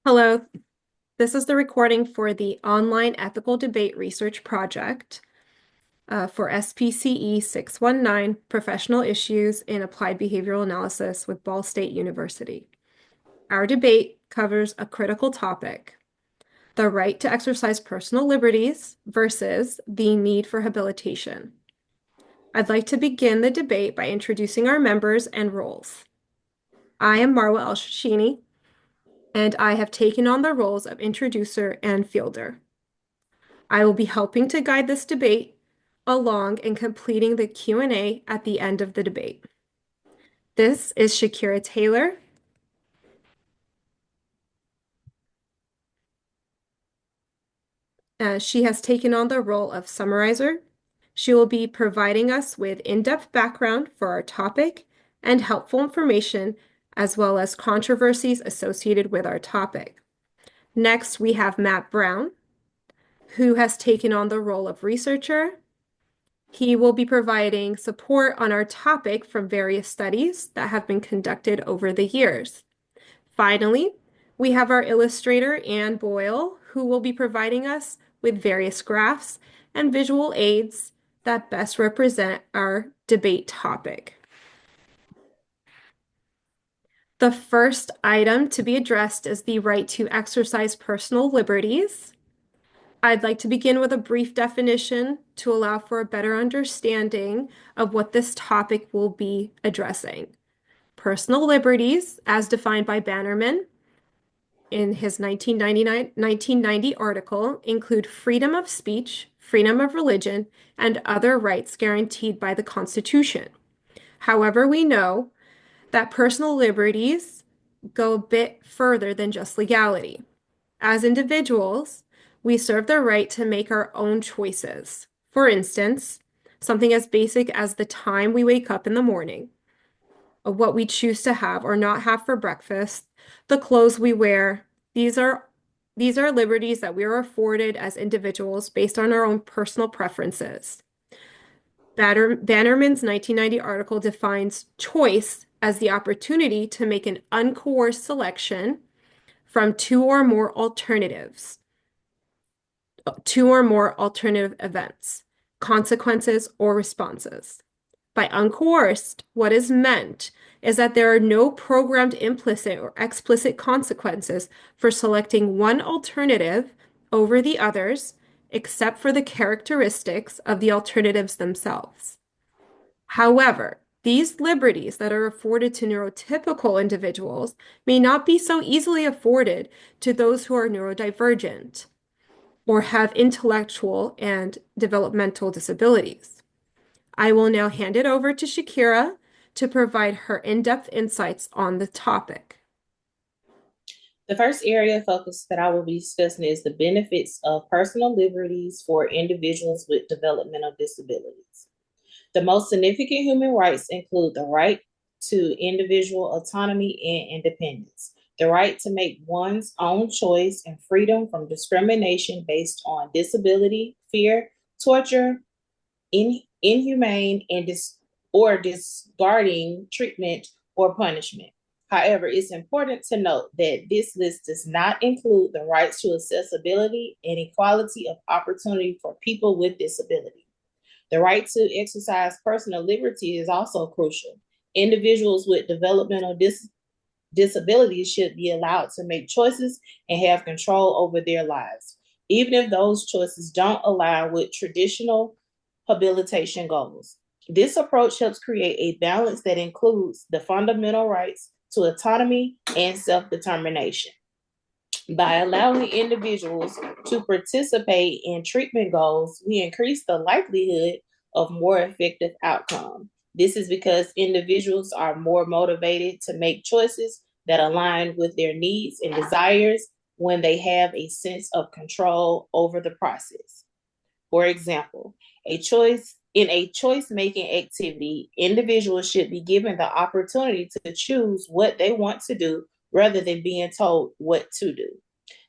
Hello, this is the recording for the Online Ethical Debate Research Project for SPCE 619, Professional Issues in Applied Behavioral Analysis with Ball State University. Our debate covers a critical topic, the right to exercise personal liberties versus the need for habilitation. I'd like to begin the debate by introducing our members and roles. I am Marwa El-Shashini, and I have taken on the roles of introducer and fielder. I will be helping to guide this debate along and completing the Q&A at the end of the debate. This is Shakira Taylor. She has taken on the role of summarizer. She will be providing us with in-depth background for our topic and helpful information, as well as controversies associated with our topic. Next, we have Matt Brown, who has taken on the role of researcher. He will be providing support on our topic from various studies that have been conducted over the years. Finally, we have our illustrator, Ann Boyle, who will be providing us with various graphs and visual aids that best represent our debate topic. The first item to be addressed is the right to exercise personal liberties. I'd like to begin with a brief definition to allow for a better understanding of what this topic will be addressing. Personal liberties, as defined by Bannerman in his 1990 article, include freedom of speech, freedom of religion, and other rights guaranteed by the Constitution. However, we know that personal liberties go a bit further than just legality. As individuals, we serve the right to make our own choices. For instance, something as basic as the time we wake up in the morning, what we choose to have or not have for breakfast, the clothes we wear. These are liberties that we are afforded as individuals based on our own personal preferences. Bannerman's 1990 article defines choice as the opportunity to make an uncoerced selection from two or more alternative events, consequences, or responses. By uncoerced, what is meant is that there are no programmed implicit or explicit consequences for selecting one alternative over the others, except for the characteristics of the alternatives themselves. However, these liberties that are afforded to neurotypical individuals may not be so easily afforded to those who are neurodivergent or have intellectual and developmental disabilities. I will now hand it over to Shakira to provide her in-depth insights on the topic. The first area of focus that I will be discussing is the benefits of personal liberties for individuals with developmental disabilities. The most significant human rights include the right to individual autonomy and independence, the right to make one's own choice, and freedom from discrimination based on disability, fear, torture, inhumane, or discarding treatment or punishment. However, it's important to note that this list does not include the rights to accessibility and equality of opportunity for people with disability. The right to exercise personal liberty is also crucial. Individuals with developmental disabilities should be allowed to make choices and have control over their lives, even if those choices don't align with traditional habilitation goals. This approach helps create a balance that includes the fundamental rights to autonomy and self-determination. By allowing individuals to participate in treatment goals, we increase the likelihood of more effective outcome. This is because individuals are more motivated to make choices that align with their needs and desires when they have a sense of control over the process. For example, in a choice-making activity, individuals should be given the opportunity to choose what they want to do rather than being told what to do.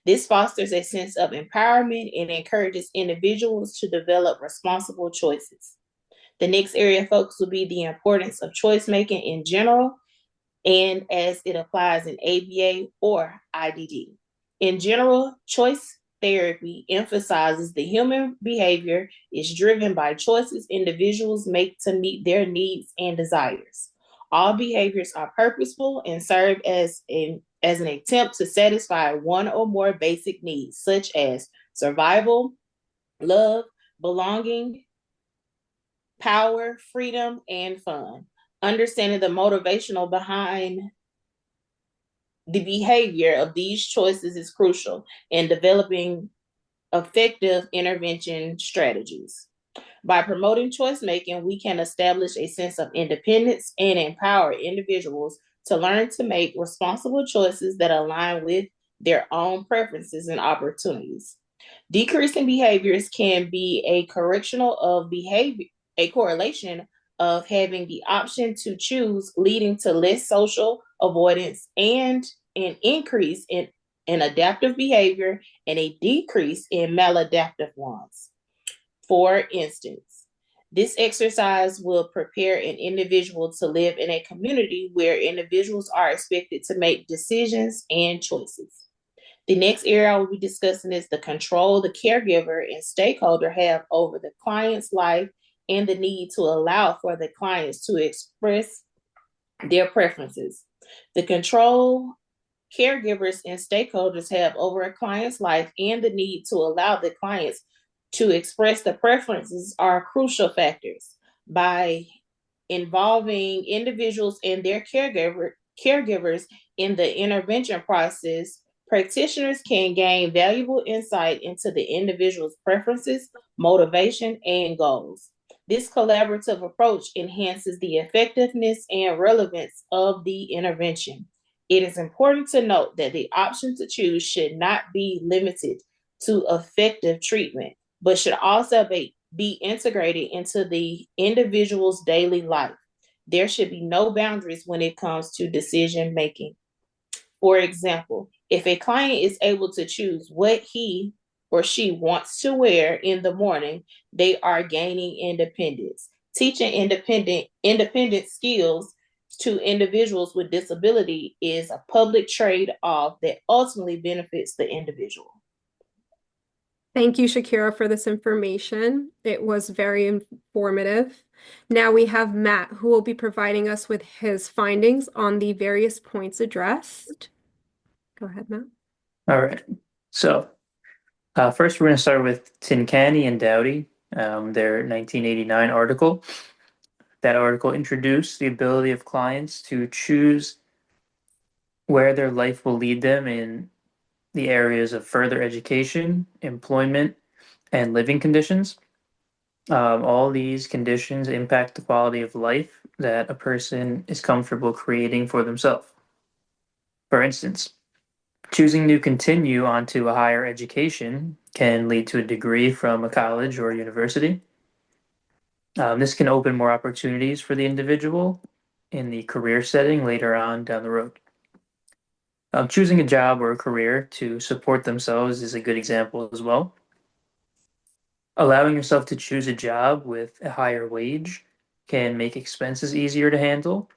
This fosters a sense of empowerment and encourages individuals to develop responsible choices. The next area of focus will be the importance of choice making in general and as it applies in ABA or IDD. In general, choice therapy emphasizes the human behavior is driven by choices individuals make to meet their needs and desires. All behaviors are purposeful and serve as an attempt to satisfy one or more basic needs, such as survival, love, belonging, power, freedom, and fun. Understanding the motivational behind the behavior of these choices is crucial in developing effective intervention strategies. By promoting choice making, we can establish a sense of independence and empower individuals to learn to make responsible choices that align with their own preferences and opportunities. Decreasing behaviors can be a correlation of having the option to choose, leading to less social avoidance and an increase in adaptive behavior and a decrease in maladaptive ones. For instance, this exercise will prepare an individual to live in a community where individuals are expected to make decisions and choices. The next area I will be discussing is the control the caregiver and stakeholder have over the client's life and the need to allow for the clients to express their preferences. The control caregivers and stakeholders have over a client's life and the need to allow the clients to express the preferences are crucial factors. By involving individuals and their caregivers in the intervention process, practitioners can gain valuable insight into the individual's preferences, motivation, and goals. This collaborative approach enhances the effectiveness and relevance of the intervention. It is important to note that the option to choose should not be limited to effective treatment, but should also be integrated into the individual's daily life. There should be no boundaries when it comes to decision making. For example, if a client is able to choose what he or she wants to wear in the morning, they are gaining independence. Teaching independent skills to individuals with disability is a public trade-off that ultimately benefits the individual. Thank you, Shakira, for this information. It was very informative. Now we have Matt, who will be providing us with his findings on the various points addressed. Go ahead, Matt. All right. So first, we're going to start with Tincanny and Dowdy, their 1989 article. That article introduced the ability of clients to choose where their life will lead them in the areas of further education, employment, and living conditions. All these conditions impact the quality of life that a person is comfortable creating for themselves. For instance, choosing to continue onto a higher education can lead to a degree from a college or university. This can open more opportunities for the individual in the career setting later on down the road. Choosing a job or a career to support themselves is a good example as well. Allowing yourself to choose a job with a higher wage can make expenses easier to handle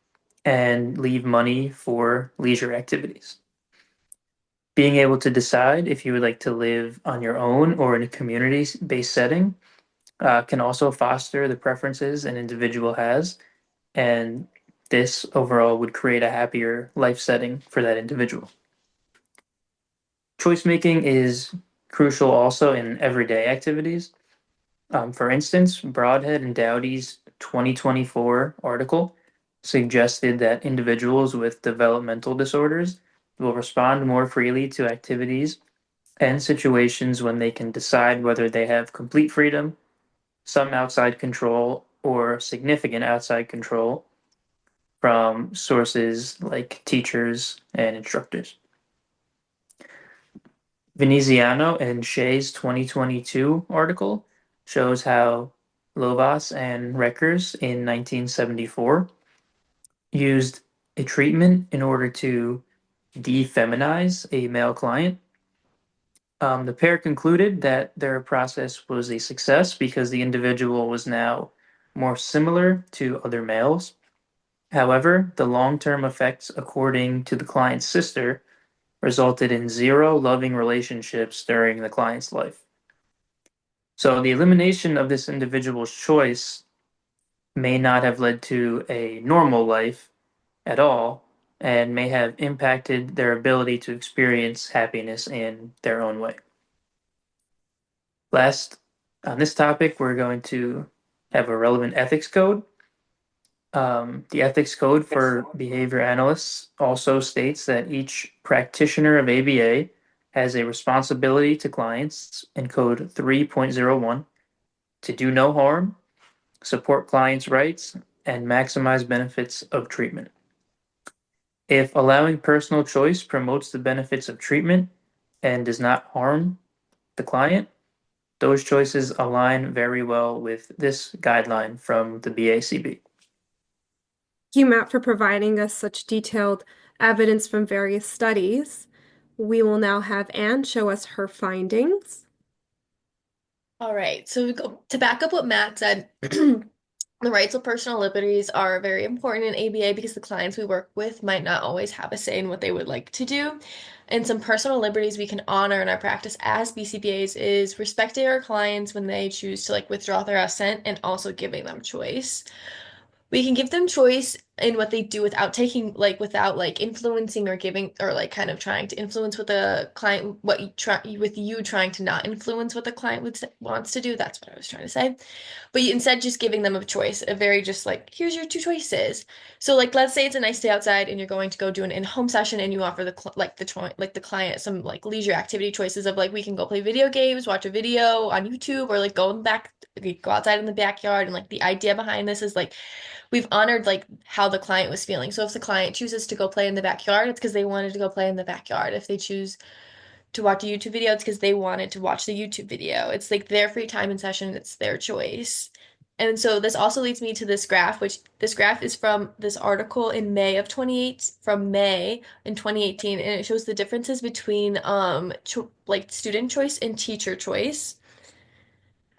and leave money for leisure activities. Being able to decide if you would like to live on your own or in a community-based setting can also foster the preferences an individual has, and this overall would create a happier life setting for that individual. Choice making is crucial also in everyday activities. For instance, Broadhead and Dowdy's 2024 article suggested that individuals with developmental disorders will respond more freely to activities and situations when they can decide whether they have complete freedom, some outside control, or significant outside control from sources like teachers and instructors. Veneziano and Shea's 2022 article shows how Lovas and Reckers in 1974 used a treatment in order to defeminize a male client. The pair concluded that their process was a success because the individual was now more similar to other males. However, the long-term effects, according to the client's sister, resulted in 0 loving relationships during the client's life. So the elimination of this individual's choice may not have led to a normal life at all and may have impacted their ability to experience happiness in their own way. Last, on this topic, we're going to have a relevant ethics code. The ethics code for behavior analysts also states that each practitioner of ABA has a responsibility to clients in code 3.01 to do no harm, support clients' rights, and maximize benefits of treatment. If allowing personal choice promotes the benefits of treatment and does not harm the client, those choices align very well with this guideline from the BACB. Thank you, Matt, for providing us such detailed evidence from various studies. We will now have Anne show us her findings. All right, so to back up what Matt said, the rights of personal liberties are very important in ABA because the clients we work with might not always have a say in what they would like to do. And some personal liberties we can honor in our practice as BCBAs is respecting our clients when they choose to withdraw their assent and also giving them choice. We can give them choice in what they do without without influencing or giving or kind of trying to influence what the client what you try with you trying to not influence what the client wants to do. That's what I was trying to say. But instead just giving them a choice, a very just here's your two choices. So let's say it's a nice day outside and you're going to go do an in-home session and you offer the client some leisure activity choices of we can go play video games, watch a video on YouTube, or go outside in the backyard. And the idea behind this is we've honored how the client was feeling. So if the client chooses to go play in the backyard, it's because they wanted to go play in the backyard. If they choose to watch a YouTube video, it's because they wanted to watch the YouTube video. It's their free time and session, it's their choice. And so this also leads me to this graph, which this graph is from this article in May in 2018, and it shows the differences between student choice and teacher choice.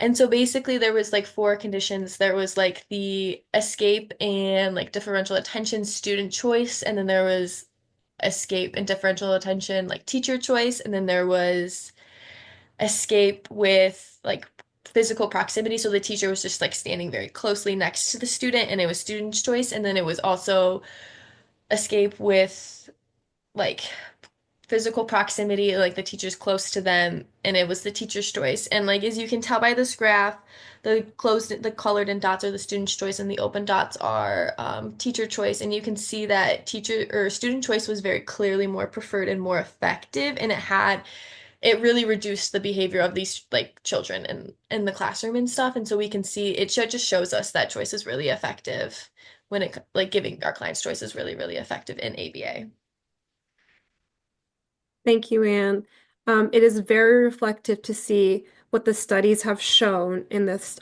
And so basically there was 4 conditions. There was the escape and differential attention student choice, and then there was escape and differential attention teacher choice, and then there was escape with physical proximity. So the teacher was just standing very closely next to the student and it was student's choice, and then it was also escape with like physical proximity, the teacher's close to them, and it was the teacher's choice. And as you can tell by this graph, the colored in dots are the student's choice, and the open dots are teacher choice. And you can see that teacher or student choice was very clearly more preferred and more effective, and it really reduced the behavior of these children in the classroom and stuff. And so we can see just shows us that choice is really effective when it giving our clients choice is really, really effective in ABA. Thank you, Anne. It is very reflective to see what the studies have shown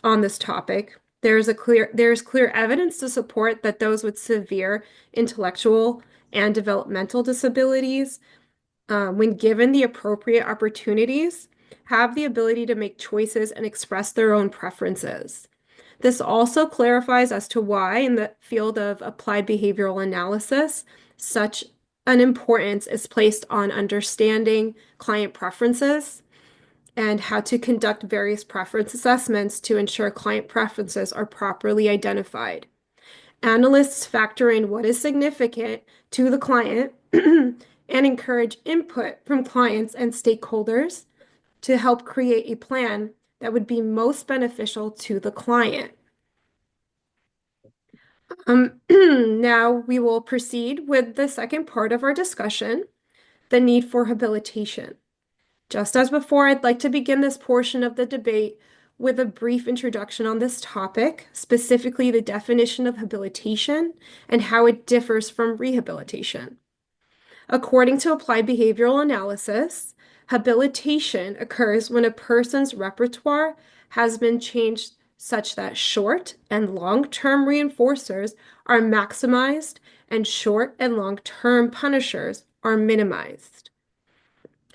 on this topic. There's clear evidence to support that those with severe intellectual and developmental disabilities, when given the appropriate opportunities, have the ability to make choices and express their own preferences. This also clarifies as to why, in the field of applied behavioral analysis, such an importance is placed on understanding client preferences and how to conduct various preference assessments to ensure client preferences are properly identified. Analysts factor in what is significant to the client and encourage input from clients and stakeholders to help create a plan that would be most beneficial to the client. Now we will proceed with the second part of our discussion, the need for habilitation. Just as before, I'd like to begin this portion of the debate with a brief introduction on this topic, specifically the definition of habilitation and how it differs from rehabilitation. According to applied behavioral analysis, habilitation occurs when a person's repertoire has been changed such that short and long-term reinforcers are maximized and short and long-term punishers are minimized.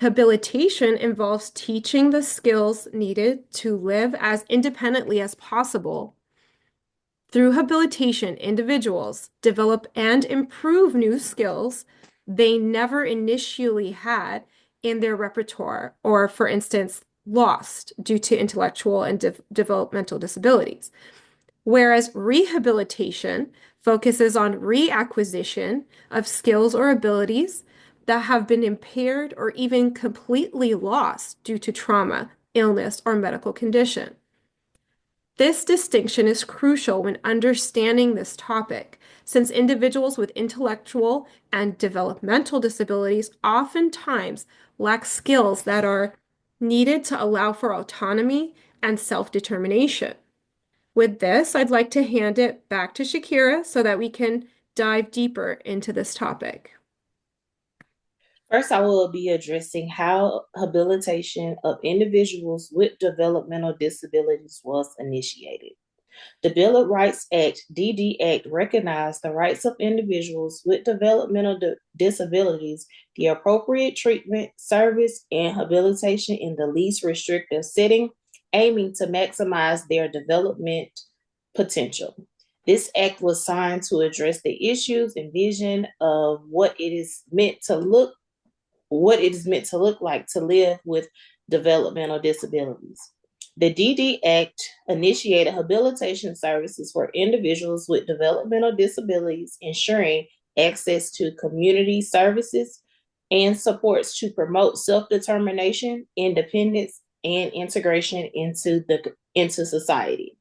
Habilitation involves teaching the skills needed to live as independently as possible. Through habilitation, individuals develop and improve new skills they never initially had in their repertoire, or, for instance, lost due to intellectual and developmental disabilities. Whereas rehabilitation focuses on reacquisition of skills or abilities that have been impaired or even completely lost due to trauma, illness, or medical condition. This distinction is crucial when understanding this topic, since individuals with intellectual and developmental disabilities oftentimes lack skills that are needed to allow for autonomy and self-determination. With this, I'd like to hand it back to Shakira so that we can dive deeper into this topic. First, I will be addressing how habilitation of individuals with developmental disabilities was initiated. The Bill of Rights Act, DD Act, recognized the rights of individuals with developmental disabilities, the appropriate treatment, service, and habilitation in the least restrictive setting, aiming to maximize their development potential. This act was signed to address the issues and vision of what it is meant to look like to live with developmental disabilities. The DD Act initiated habilitation services for individuals with developmental disabilities, ensuring access to community services and supports to promote self-determination, independence, and integration into society.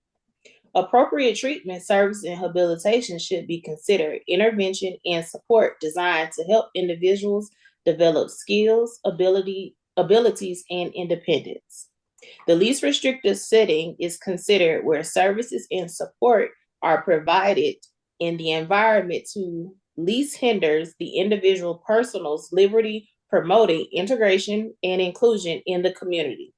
Appropriate treatment, service, and habilitation should be considered intervention and support designed to help individuals develop skills, abilities, and independence. The least restrictive setting is considered where services and support are provided in the environment to least hinders the individual person's liberty, promoting integration and inclusion in the community.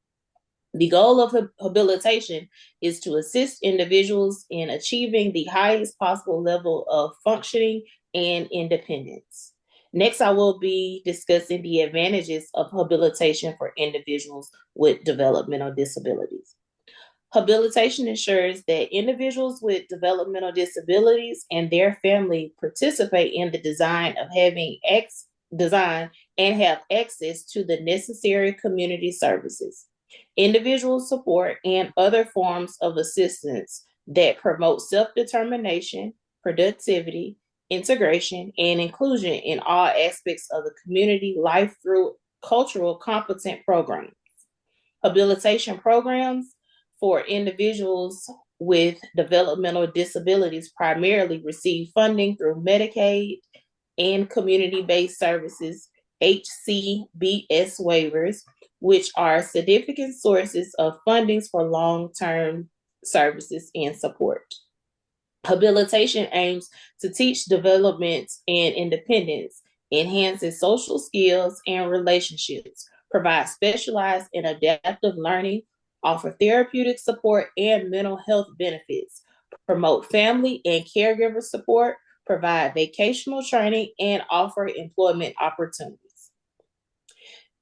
The goal of habilitation is to assist individuals in achieving the highest possible level of functioning and independence. Next, I will be discussing the advantages of habilitation for individuals with developmental disabilities. Habilitation ensures that individuals with developmental disabilities and their family participate in the design and have access to the necessary community services, individual support, and other forms of assistance that promote self-determination, productivity, integration, and inclusion in all aspects of the community life through cultural competent programs. Habilitation programs for individuals with developmental disabilities primarily receive funding through Medicaid and community-based services, HCBS waivers, which are significant sources of fundings for long-term services and support. Habilitation aims to teach development and independence, enhances social skills and relationships, provides specialized and adaptive learning, offer therapeutic support and mental health benefits, promote family and caregiver support, provide vocational training, and offer employment opportunities.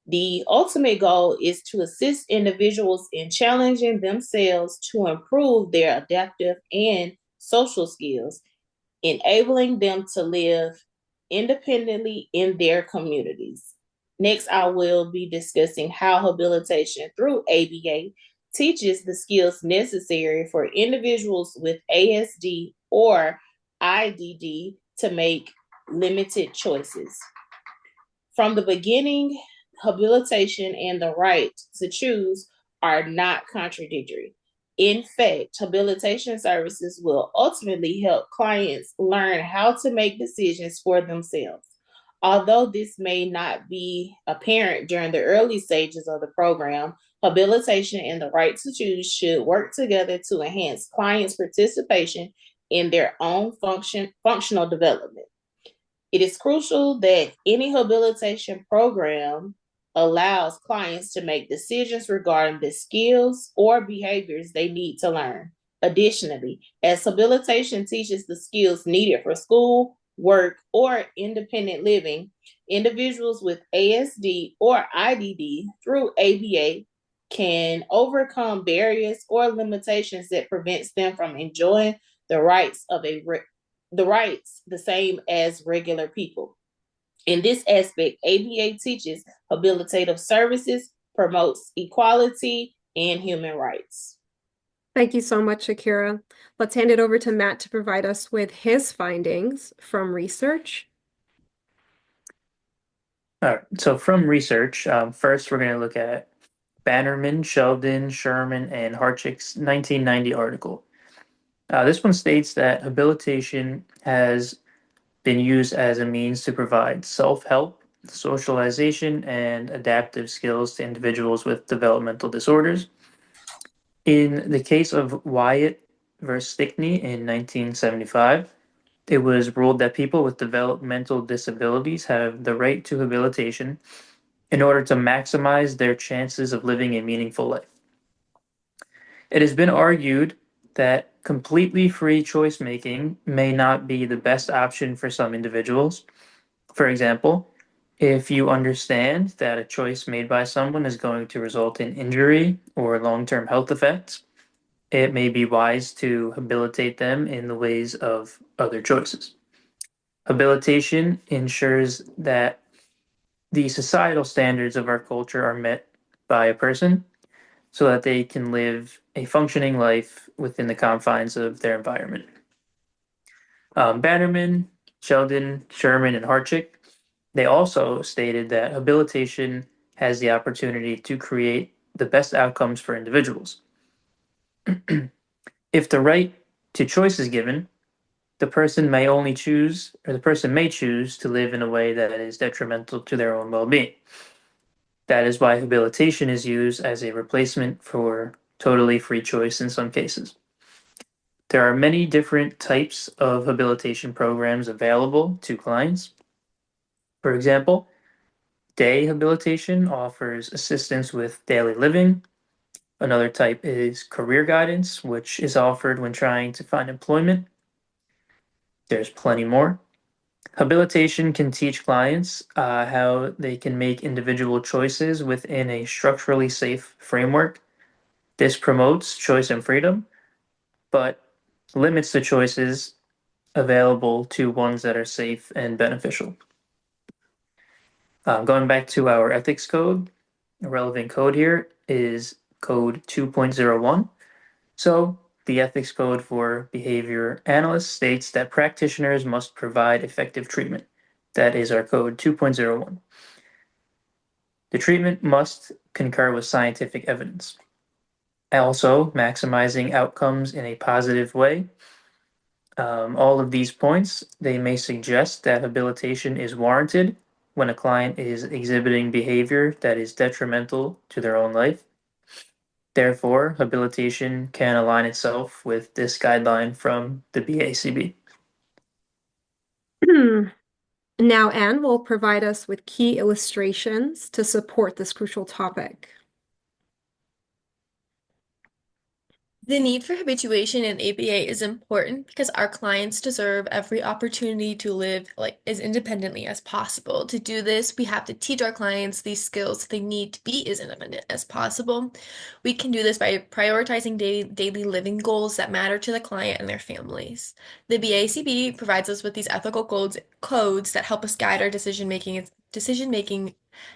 The ultimate goal is to assist individuals in challenging themselves to improve their adaptive and social skills, enabling them to live independently in their communities. Next, I will be discussing how habilitation through ABA teaches the skills necessary for individuals with ASD or IDD to make limited choices. From the beginning, habilitation and the right to choose are not contradictory. In fact, habilitation services will ultimately help clients learn how to make decisions for themselves. Although this may not be apparent during the early stages of the program, habilitation and the right to choose should work together to enhance clients' participation in their own functional development. It is crucial that any habilitation program allows clients to make decisions regarding the skills or behaviors they need to learn. Additionally, as habilitation teaches the skills needed for school, work, or independent living, individuals with ASD or IDD through ABA can overcome barriers or limitations that prevents them from enjoying the rights the same as regular people. In this aspect, ABA teaches habilitative services, promotes equality and human rights. Thank you so much, Akira. Let's hand it over to Matt to provide us with his findings from research. All right. So from research, first we're going to look at Bannerman, Sheldon, Sherman, and Harchick's 1990 article. This one states that habilitation has been used as a means to provide self-help, socialization, and adaptive skills to individuals with developmental disorders. In the case of Wyatt versus Stickney in 1975, it was ruled that people with developmental disabilities have the right to habilitation in order to maximize their chances of living a meaningful life. It has been argued that completely free choice making may not be the best option for some individuals. For example, if you understand that a choice made by someone is going to result in injury or long-term health effects, it may be wise to habilitate them in the ways of other choices. Habilitation ensures that the societal standards of our culture are met by a person so that they can live a functioning life within the confines of their environment. Bannerman, Sheldon, Sherman, and Harchick, they also stated that habilitation has the opportunity to create the best outcomes for individuals. If the right to choice is given, the person may choose to live in a way that is detrimental to their own well-being. That is why habilitation is used as a replacement for totally free choice in some cases. There are many different types of habilitation programs available to clients. For example, day habilitation offers assistance with daily living. Another type is career guidance, which is offered when trying to find employment. There's plenty more. Habilitation can teach clients how they can make individual choices within a structurally safe framework. This promotes choice and freedom, but limits the choices available to ones that are safe and beneficial. Going back to our ethics code, a relevant code here is code 2.01. So, the ethics code for behavior analysts states that practitioners must provide effective treatment. That is our code 2.01. The treatment must concur with scientific evidence. Also, maximizing outcomes in a positive way. All of these points, they may suggest that habilitation is warranted when a client is exhibiting behavior that is detrimental to their own life. Therefore, habilitation can align itself with this guideline from the BACB. Now, Anne will provide us with key illustrations to support this crucial topic. The need for habituation in ABA is important because our clients deserve every opportunity to live as independently as possible. To do this, we have to teach our clients these skills they need to be as independent as possible. We can do this by prioritizing daily living goals that matter to the client and their families. The BACB provides us with these ethical codes that help us guide our decision making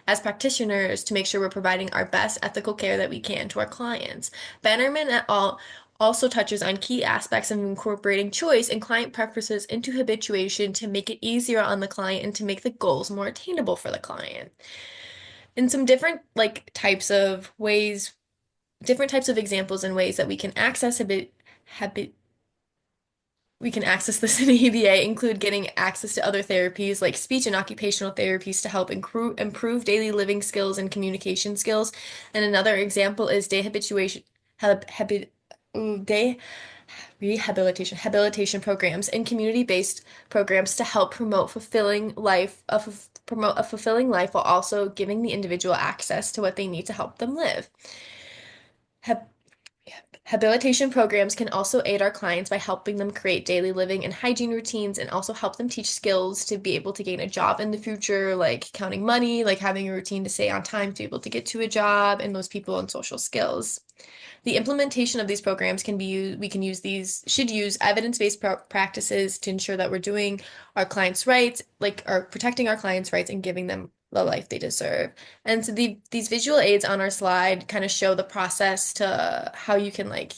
as practitioners to make sure we're providing our best ethical care that we can to our clients. Bannerman et al. Also touches on key aspects of incorporating choice and client preferences into habituation to make it easier on the client and to make the goals more attainable for the client. In some different different types of examples and ways that we can access this in ABA include getting access to other therapies like speech and occupational therapies to help improve daily living skills and communication skills. And another example is habilitation programs and community-based programs to help promote promote a fulfilling life while also giving the individual access to what they need to help them live. Habilitation programs can also aid our clients by helping them create daily living and hygiene routines and also help them teach skills to be able to gain a job in the future, like counting money, like having a routine to stay on time to be able to get to a job, and those people and social skills. The implementation of these programs can be used, we can use these, should use evidence-based practices to ensure that we're doing our clients' rights, like are protecting our clients' rights and giving them the life they deserve. And so these visual aids on our slide kind of show the process to how you can like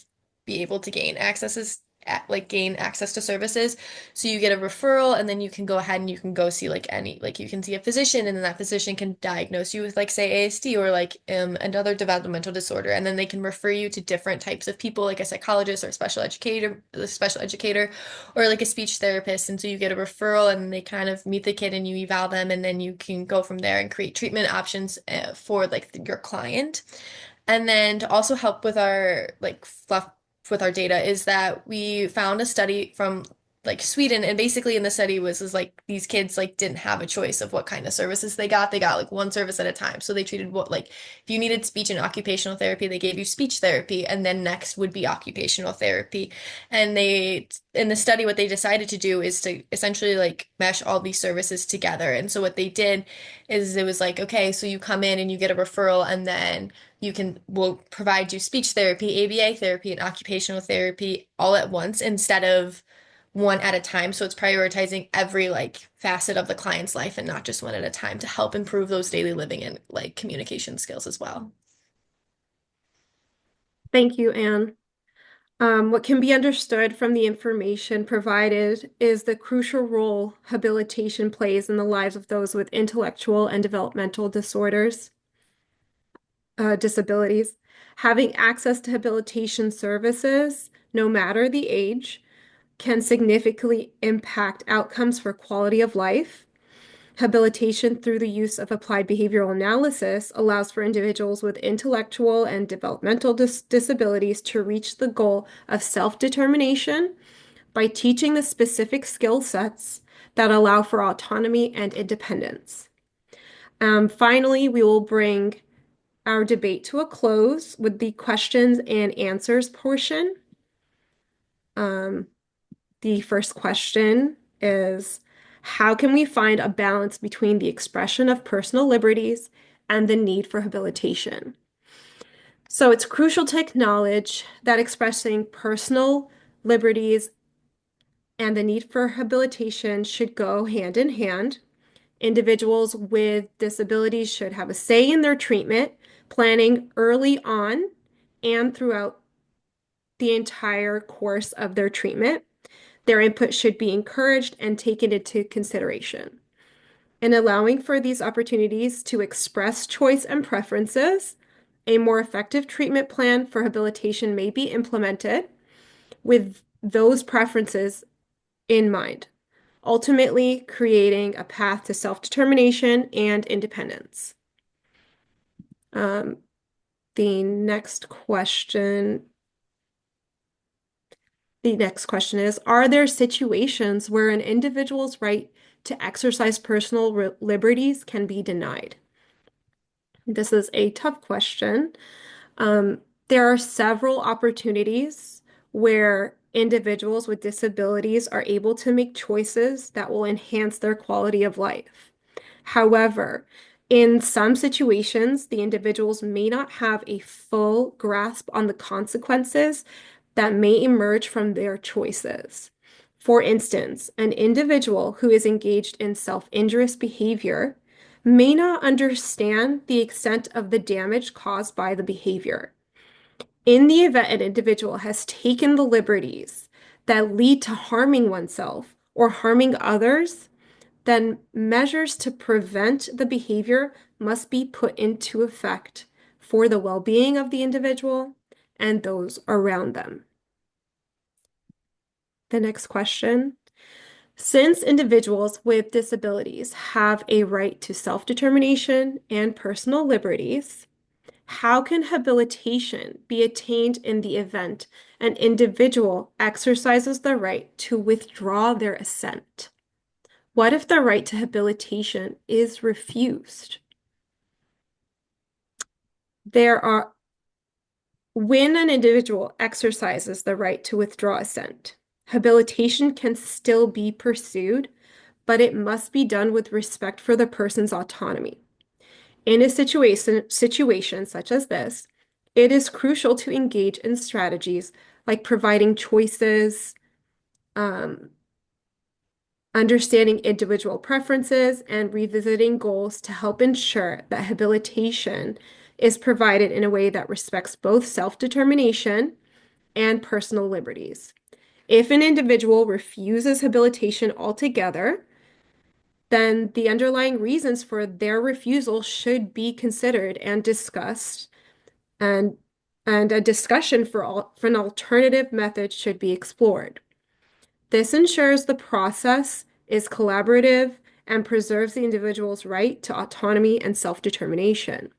be able to gain access to services. So you get a referral and then you can go ahead and you can go see like you can see a physician and then that physician can diagnose you with like say ASD or like another developmental disorder and then they can refer you to different types of people like a psychologist or a special educator or like a speech therapist. And so you get a referral and they kind of meet the kid and you eval them and then you can go from there and create treatment options for like your client. And then to also help with our like fluff with our data is that we found a study from like Sweden, and basically in the study was like these kids like didn't have a choice of what kind of services they got. They got like one service at a time. So they treated what like if you needed speech and occupational therapy, they gave you speech therapy, and then next would be occupational therapy. And they in the study, what they decided to do is to essentially like mesh all these services together. And so what they did is it was like, okay, so you come in and you get a referral, and then we'll provide you speech therapy, ABA therapy, and occupational therapy all at once instead of one at a time. So it's prioritizing every like facet of the client's life and not just one at a time to help improve those daily living and like communication skills as well. Thank you, Anne. What can be understood from the information provided is the crucial role habilitation plays in the lives of those with intellectual and developmental disabilities. Having access to habilitation services, no matter the age, can significantly impact outcomes for quality of life. Habilitation through the use of applied behavioral analysis allows for individuals with intellectual and developmental disabilities to reach the goal of self-determination by teaching the specific skill sets that allow for autonomy and independence. Finally, we will bring our debate to a close with the questions and answers portion. The first question is, how can we find a balance between the expression of personal liberties and the need for habilitation? So it's crucial to acknowledge that expressing personal liberties and the need for habilitation should go hand in hand. Individuals with disabilities should have a say in their treatment, planning early on and throughout the entire course of their treatment. Their input should be encouraged and taken into consideration. In allowing for these opportunities to express choice and preferences, a more effective treatment plan for habilitation may be implemented with those preferences in mind, ultimately creating a path to self-determination and independence. Um, the next question The next question is, are there situations where an individual's right to exercise personal liberties can be denied? This is a tough question. There are several opportunities where individuals with disabilities are able to make choices that will enhance their quality of life. However, in some situations, the individuals may not have a full grasp on the consequences that may emerge from their choices. For instance, an individual who is engaged in self-injurious behavior may not understand the extent of the damage caused by the behavior. In the event an individual has taken the liberties that lead to harming oneself or harming others, then measures to prevent the behavior must be put into effect for the well-being of the individual and those around them. The next question. Since individuals with disabilities have a right to self-determination and personal liberties, how can habilitation be attained in the event an individual exercises the right to withdraw their assent? What if the right to habilitation is refused? When an individual exercises the right to withdraw assent, habilitation can still be pursued, but it must be done with respect for the person's autonomy. In a situation such as this, it is crucial to engage in strategies like providing choices, understanding individual preferences, and revisiting goals to help ensure that habilitation is provided in a way that respects both self-determination and personal liberties. If an individual refuses habilitation altogether, then the underlying reasons for their refusal should be considered and discussed, and a discussion for an alternative method should be explored. This ensures the process is collaborative and preserves the individual's right to autonomy and self-determination.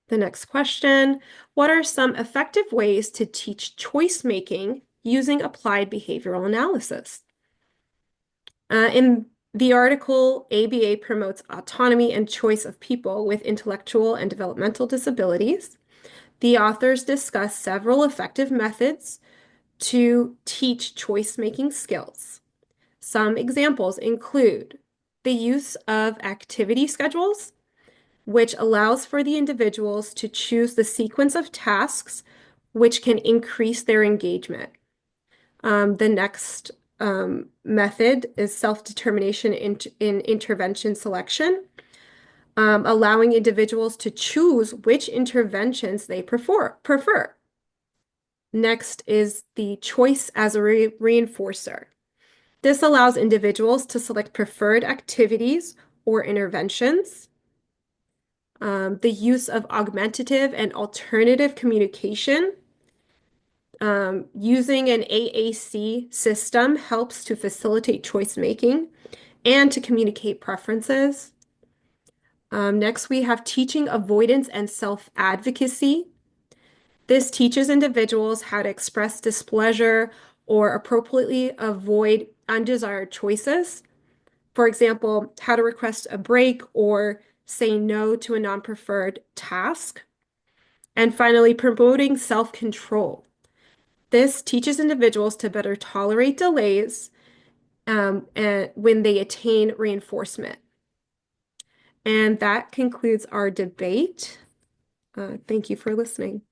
The next question, what are some effective ways to teach choice making using applied behavioral analysis? In the article, ABA promotes autonomy and choice of people with intellectual and developmental disabilities. The authors discuss several effective methods to teach choice-making skills. Some examples include the use of activity schedules, which allows for the individuals to choose the sequence of tasks which can increase their engagement. The next method is self-determination in intervention selection, allowing individuals to choose which interventions they prefer. Next is the choice as a reinforcer. This allows individuals to select preferred activities or interventions. The use of augmentative and alternative communication. Using an AAC system helps to facilitate choice making and to communicate preferences. Next, we have teaching avoidance and self-advocacy. This teaches individuals how to express displeasure or appropriately avoid undesired choices. For example, how to request a break or say no to a non-preferred task. And finally, promoting self-control. This teaches individuals to better tolerate delays and when they attain reinforcement. And that concludes our debate. Thank you for listening.